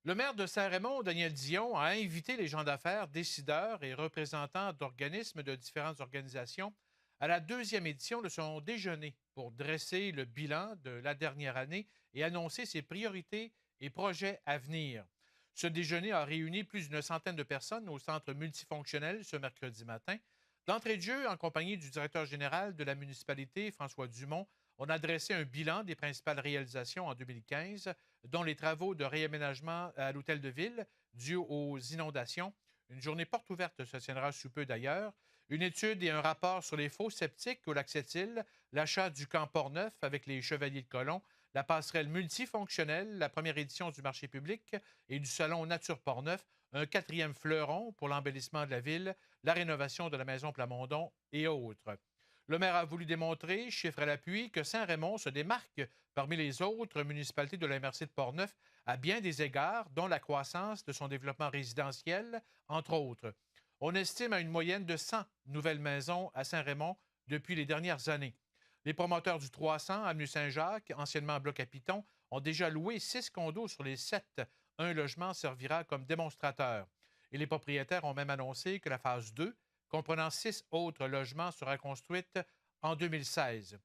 Le maire de Saint-Raymond, Daniel Dion, a invité les gens d'affaires, décideurs et représentants d'organismes de différentes organisations à la deuxième édition de son déjeuner pour dresser le bilan de la dernière année et annoncer ses priorités et projets à venir. Ce déjeuner a réuni plus d'une centaine de personnes au centre multifonctionnel ce mercredi matin. D'entrée de jeu, en compagnie du directeur général de la municipalité, François Dumont, on a dressé un bilan des principales réalisations en 2015, dont les travaux de réaménagement à l'hôtel de ville dus aux inondations. Une journée porte ouverte se tiendra sous peu d'ailleurs. Une étude et un rapport sur les faux sceptiques au lac Sept-Îles, l'achat du camp Port-Neuf avec les Chevaliers de Colomb, la passerelle multifonctionnelle, la première édition du marché public et du salon Nature Port-Neuf, un quatrième fleuron pour l'embellissement de la ville, la rénovation de la maison Plamondon et autres. Le maire a voulu démontrer, chiffre à l'appui, que Saint-Raymond se démarque parmi les autres municipalités de la MRC de Portneuf à bien des égards, dont la croissance de son développement résidentiel, entre autres. On estime à une moyenne de 100 nouvelles maisons à Saint-Raymond depuis les dernières années. Les promoteurs du 300, avenue Saint-Jacques, anciennement bloc à Piton, ont déjà loué 6 condos sur les 7. Un logement servira comme démonstrateur. Et les propriétaires ont même annoncé que la phase 2, comprenant 6 autres logements, sera construite en 2016.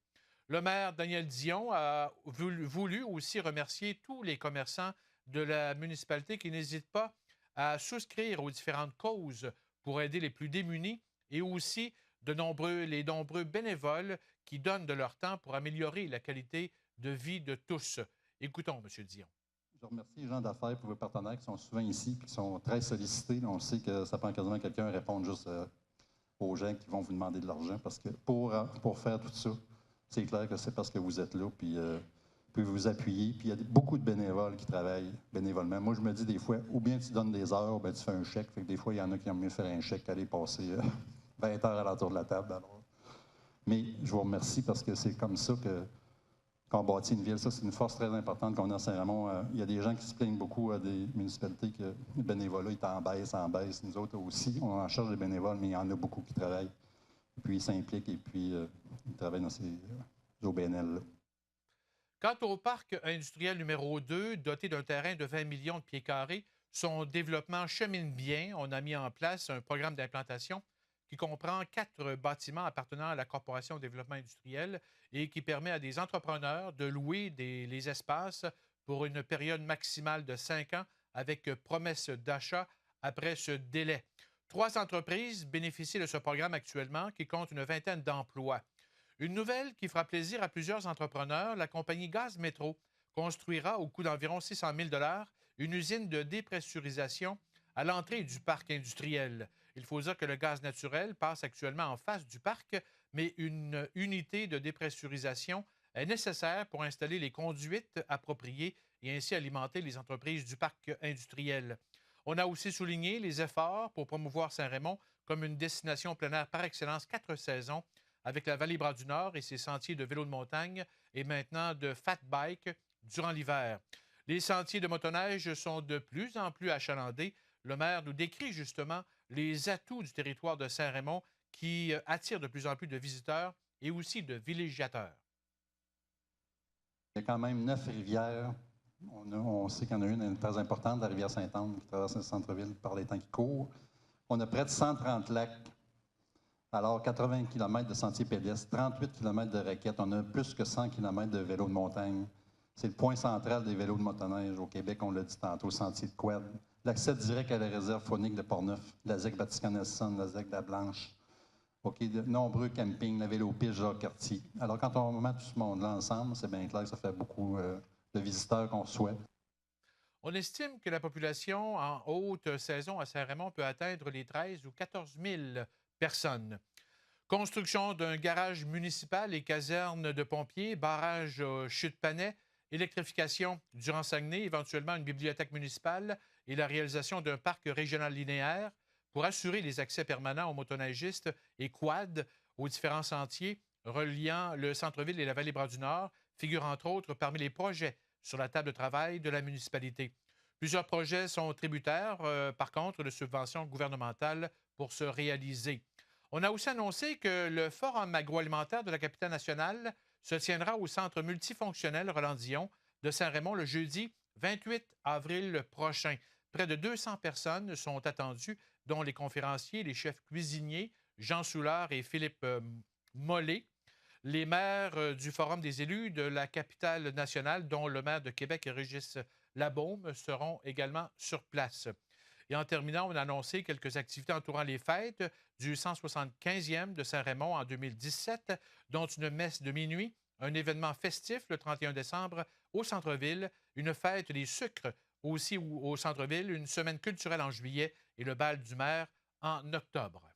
Le maire Daniel Dion a voulu aussi remercier tous les commerçants de la municipalité qui n'hésitent pas à souscrire aux différentes causes pour aider les plus démunis et aussi les nombreux bénévoles qui donnent de leur temps pour améliorer la qualité de vie de tous. Écoutons, M. Dion. Je remercie les gens d'affaires et vos partenaires qui sont souvent ici et qui sont très sollicités. On sait que ça prend quasiment quelqu'un à répondre juste aux gens qui vont vous demander de l'argent parce que pour faire tout ça, c'est clair que c'est parce que vous êtes là puis vous appuyer. Puis il y a beaucoup de bénévoles qui travaillent bénévolement. Moi, je me dis des fois, ou bien tu donnes des heures, ou bien tu fais un chèque. Fait que des fois, il y en a qui aiment mieux faire un chèque qu'aller passer 20 heures à l'entour de la table. Alors. Mais je vous remercie parce que c'est comme ça qu'on bâtit une ville. Ça, c'est une force très importante qu'on a à Saint-Raymond. Il y a des gens qui se plaignent beaucoup à des municipalités que le bénévolat est en baisse. Nous autres aussi, on en cherche des bénévoles, mais il y en a beaucoup qui travaillent. Et puis, ils s'impliquent et puis ils travaillent dans ces OBNL-là. Quant au parc industriel numéro 2, doté d'un terrain de 20 millions de pieds carrés, son développement chemine bien. On a mis en place un programme d'implantation qui comprend 4 bâtiments appartenant à la Corporation de développement industriel et qui permet à des entrepreneurs de louer les espaces pour une période maximale de 5 ans avec promesse d'achat après ce délai. 3 entreprises bénéficient de ce programme actuellement qui compte une vingtaine d'emplois. Une nouvelle qui fera plaisir à plusieurs entrepreneurs, la compagnie Gaz Métro construira au coût d'environ 600 000 une usine de dépressurisation à l'entrée du parc industriel. Il faut dire que le gaz naturel passe actuellement en face du parc, mais une unité de dépressurisation est nécessaire pour installer les conduites appropriées et ainsi alimenter les entreprises du parc industriel. On a aussi souligné les efforts pour promouvoir Saint-Raymond comme une destination plein air par excellence 4 saisons avec la vallée Bras-du-Nord et ses sentiers de vélo de montagne et maintenant de fat bike durant l'hiver. Les sentiers de motoneige sont de plus en plus achalandés. Le maire nous décrit justement les atouts du territoire de Saint-Raymond qui attire de plus en plus de visiteurs et aussi de villégiateurs. Il y a quand même 9 rivières. On sait qu'il y en a une très importante, la rivière Sainte-Anne, qui traverse le centre-ville par les temps qui courent. On a près de 130 lacs. Alors, 80 km de sentiers pédestres, 38 km de raquettes. On a plus que 100 km de vélos de montagne. C'est le point central des vélos de motoneige au Québec, on l'a dit tantôt, sentier de quad. L'accès direct à la réserve faunique de Portneuf, la ZEC Vatican-Nelson, la ZEC de la Blanche. OK, de nombreux campings, la Vélo-Piste, Jacques-Cartier. Alors, quand on met tout ce monde-là ensemble, c'est bien clair que ça fait beaucoup de visiteurs qu'on souhaite. On estime que la population en haute saison à Saint-Raymond peut atteindre les 13 ou 14 000 personnes. Construction d'un garage municipal et caserne de pompiers, barrage Chute-Panay, électrification du Rang-Saguenay, éventuellement une bibliothèque municipale et la réalisation d'un parc régional linéaire pour assurer les accès permanents aux motoneigistes et quads aux différents sentiers reliant le centre-ville et la vallée Bras-du-Nord figurent entre autres parmi les projets sur la table de travail de la municipalité. Plusieurs projets sont tributaires, par contre, de subventions gouvernementales pour se réaliser. On a aussi annoncé que le Forum agroalimentaire de la capitale nationale se tiendra au centre multifonctionnel Roland-Dion de Saint-Raymond le jeudi 28 avril prochain. Près de 200 personnes sont attendues, dont les conférenciers, les chefs cuisiniers, Jean Soulard et Philippe Mollet, les maires du Forum des élus de la capitale nationale, dont le maire de Québec, Régis Labaume, seront également sur place. Et en terminant, on a annoncé quelques activités entourant les fêtes du 175e de Saint-Raymond en 2017, dont une messe de minuit, un événement festif le 31 décembre au centre-ville, une fête des sucres aussi au centre-ville, une semaine culturelle en juillet et le bal du maire en octobre.